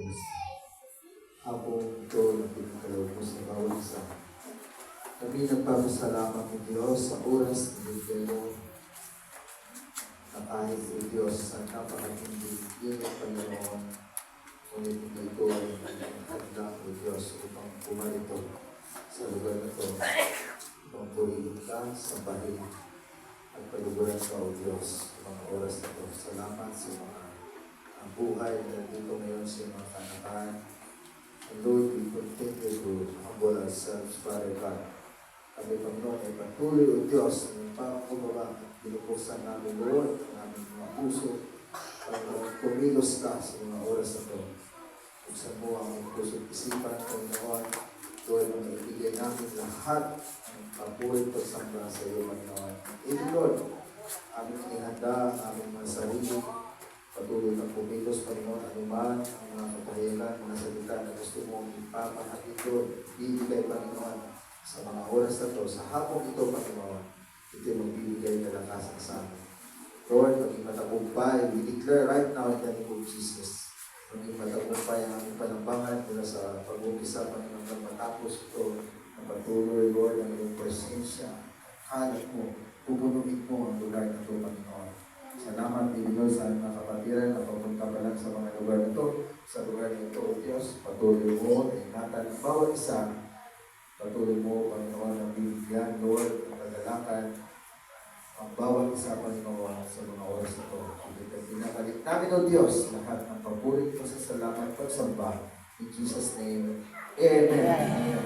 Diyos. Ako ito na pinagkaloob mo sa bawat isa. Kami nagpapasalamat ng Diyos sa oras na bigay mo na kahit o Diyos sa napakatindi init Panginoon. Ngunit hindi ito ay hadlang o Diyos upang pumarito sa lugar na ito. Upang purihin ka sa bahid at paluguran ka o Diyos sa mga oras na ito. Salamat sa mga ang buhay na dito ngayon sa mga kanakaan. And Lord, we continue to humble ourselves, Father God. Kami, Panginoon, ay patuloy o Diyos ng pangkumbaba at binubuksan namin, Lord, ang aming mga puso. Panginoon, kumilos ka sa mga oras na ito. Buksan mo ang aming puso at isipan, Panginoon. Lord, ang maibigay namin lahat ng papulit pagsamba sa iyo, Panginoon. And Lord, aming inihanda, aming mga sarili, patuloy ng pumilos, Panginoon, anuman ang mga kapahilan, mga salita na gusto mong ipapahatid doon, bibigay, Panginoon, sa mga oras na ito, sa hapong ito, Panginoon, ito magbibigay na lakasan sa amin. Lord, maging matagumpay, we declare right now in the name of Jesus, maging matagumpay ang aming panambangan mula sa pag-umpisa, Panginoon, pag matapos ito, na patuloy, Lord, ang iyong presensya, kalat mo, pupunuin mo ang lugar na ito, Panginoon. Salamat, Panginoon, sa mga kapatiran na papunta pa lang sa mga lugar na ito, sa lugar na ito, O Diyos, patuloy mo, ingatan ang bawat isa. Patuloy mo, Panginoon, ang bibigyan, Lord, ang kadalakan, ang bawat isa, Panginoon, sa mga oras na ito. Pinabalik namin, O Diyos, lahat ng papulit mo sa salamat pagsamba. In Jesus' name, Amen.